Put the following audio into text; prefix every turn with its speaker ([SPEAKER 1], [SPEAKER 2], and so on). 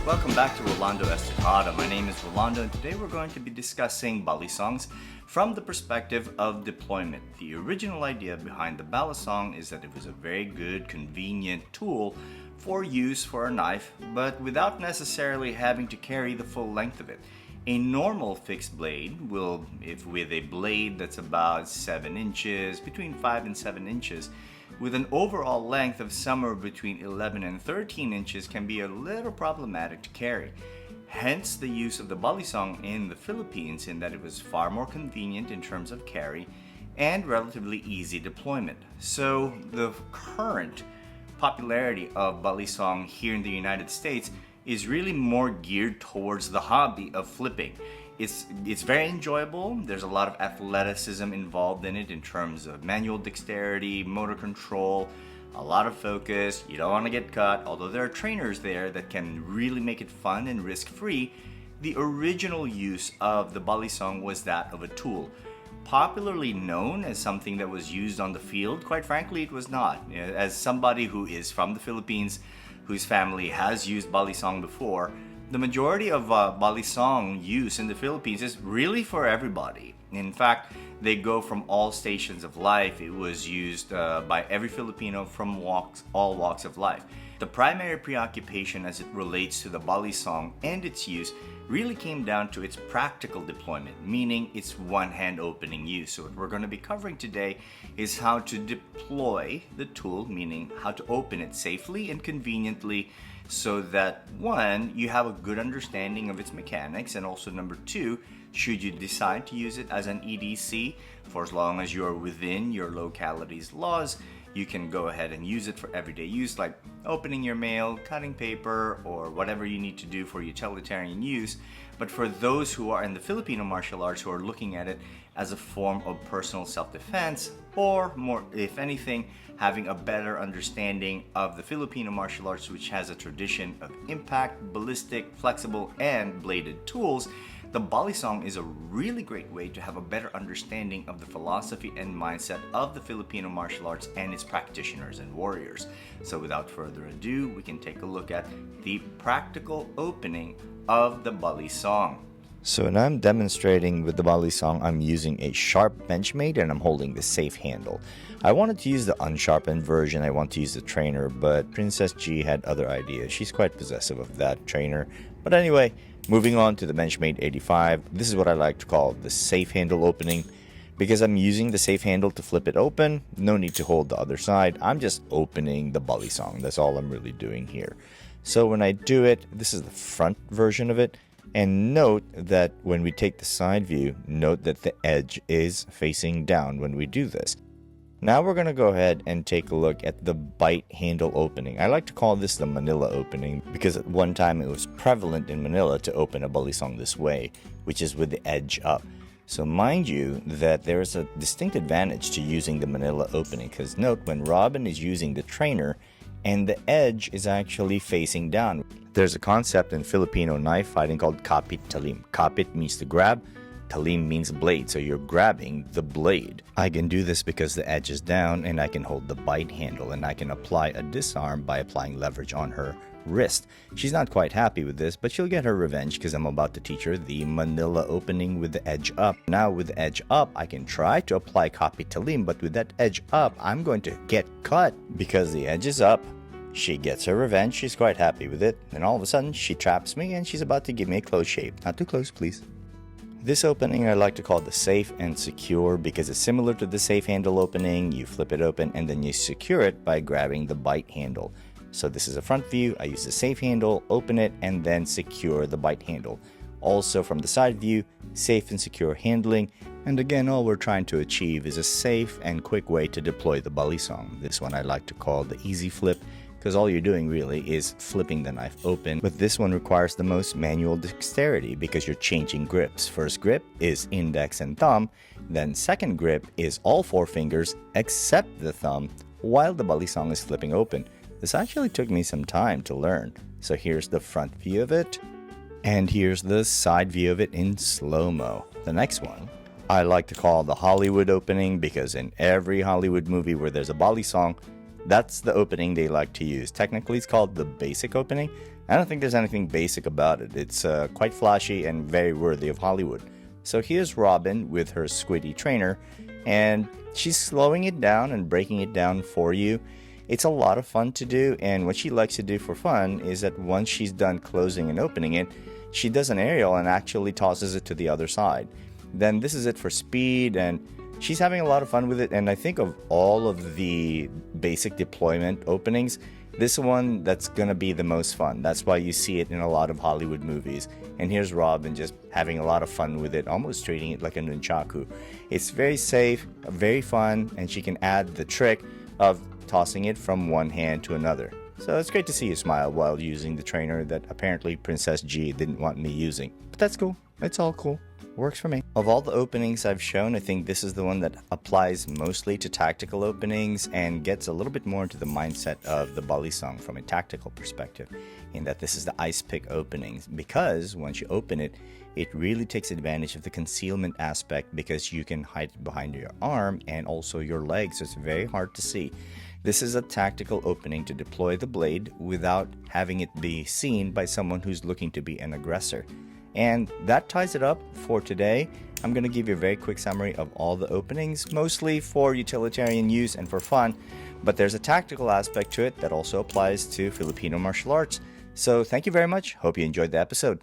[SPEAKER 1] Welcome back to Rolando Estacada. My name is Rolando, and today we're going to be discussing Balisongs from the perspective of deployment. The original idea behind the Balisong is that it was a very good, convenient tool for use for a knife, but without necessarily having to carry the full length of it. A normal fixed blade will, if with a blade that's about 7 inches, between 5 and 7 inches, with an overall length of somewhere between 11 and 13 inches, can be a little problematic to carry. Hence the use of the Balisong in the Philippines, in that it was far more convenient in terms of carry and relatively easy deployment. So the current popularity of Balisong here in the United States is really more geared towards the hobby of flipping. It's very enjoyable. There's a lot of athleticism involved in it in terms of manual dexterity, motor control, a lot of focus. You don't want to get cut, although there are trainers there that can really make it fun and risk-free. The original use of the Balisong was that of a tool. Popularly known as something that was used on the field, quite frankly, it was not. As somebody who is from the Philippines, whose family has used Balisong before, the majority of Balisong use in the Philippines is really for everybody. In fact, they go from all stations of life. It was used by every Filipino from all walks of life. The primary preoccupation as it relates to the Balisong and its use really came down to its practical deployment, meaning its one-hand opening use. So what we're going to be covering today is how to deploy the tool, meaning how to open it safely and conveniently, so that one, you have a good understanding of its mechanics, and also number two, should you decide to use it as an EDC, for as long as you are within your locality's laws, you can go ahead and use it for everyday use, like opening your mail, cutting paper, or whatever you need to do for utilitarian use. But for those who are in the Filipino martial arts who are looking at it as a form of personal self-defense, or more, if anything, having a better understanding of the Filipino martial arts, which has a tradition of impact, ballistic, flexible, and bladed tools, the Balisong is a really great way to have a better understanding of the philosophy and mindset of the Filipino martial arts and its practitioners and warriors. So without further ado, we can take a look at the practical opening of the Balisong.
[SPEAKER 2] So when I'm demonstrating with the Balisong, I'm using a sharp Benchmade and I'm holding the safe handle. I wanted to use the unsharpened version. I want to use the trainer, but Princess G had other ideas. She's quite possessive of that trainer. But anyway, moving on to the Benchmade 85. This is what I like to call the safe handle opening. Because I'm using the safe handle to flip it open, no need to hold the other side. I'm just opening the Balisong. That's all I'm really doing here. So when I do it, this is the front version of it. And note that when we take the side view, note that the edge is facing down when we do this. Now we're going to go ahead and take a look at the bite handle opening. I like to call this the Manila opening because at one time it was prevalent in Manila to open a Balisong this way, which is with the edge up. So mind you that there is a distinct advantage to using the Manila opening, because note when Robin is using the trainer and the edge is actually facing down. There's a concept in Filipino knife fighting called kapit talim. Kapit means to grab, talim means blade, so you're grabbing the blade. I can do this because the edge is down and I can hold the bite handle, and I can apply a disarm by applying leverage on her wrist. She's not quite happy with this, but she'll get her revenge because I'm about to teach her the Manila opening with the edge up. Now with the edge up, I can try to apply kapit talim, but with that edge up, I'm going to get cut because the edge is up. She gets her revenge, she's quite happy with it, and all of a sudden she traps me and she's about to give me a close shave. Not too close, please. This opening I like to call the safe and secure because it's similar to the safe handle opening. You flip it open and then you secure it by grabbing the bite handle. So this is a front view, I use the safe handle, open it, and then secure the bite handle. Also from the side view, safe and secure handling. And again, all we're trying to achieve is a safe and quick way to deploy the Balisong. This one I like to call the easy flip, because all you're doing really is flipping the knife open. But this one requires the most manual dexterity because you're changing grips. First grip is index and thumb, then second grip is all 4 fingers except the thumb while the Balisong is flipping open. This actually took me some time to learn. So here's the front view of it, and here's the side view of it in slow-mo. The next one I like to call the Hollywood opening because in every Hollywood movie where there's a Balisong, That's the opening they like to use. Technically, it's called the basic opening. I don't think there's anything basic about it. It's quite flashy and very worthy of Hollywood. So here's Robin with her squiddy trainer, and she's slowing it down and breaking it down for you. It's a lot of fun to do, and what she likes to do for fun is that once she's done closing and opening it, she does an aerial and actually tosses it to the other side. Then this is it for speed, and she's having a lot of fun with it. And I think of all of the basic deployment openings, this one that's gonna be the most fun. That's why you see it in a lot of Hollywood movies. And here's Robin just having a lot of fun with it, almost treating it like a nunchaku. It's very safe, very fun, and she can add the trick of tossing it from one hand to another. So it's great to see you smile while using the trainer that apparently Princess G didn't want me using. But that's cool. It's all cool. Works for me. Of all the openings I've shown, I think this is the one that applies mostly to tactical openings and gets a little bit more into the mindset of the Balisong from a tactical perspective, in that this is the ice pick openings, because once you open it, it really takes advantage of the concealment aspect because you can hide it behind your arm and also your leg, so it's very hard to see. This is a tactical opening to deploy the blade without having it be seen by someone who's looking to be an aggressor. And that ties it up for today. I'm going to give you a very quick summary of all the openings, mostly for utilitarian use and for fun, but there's a tactical aspect to it that also applies to Filipino martial arts. So thank you very much. Hope you enjoyed the episode.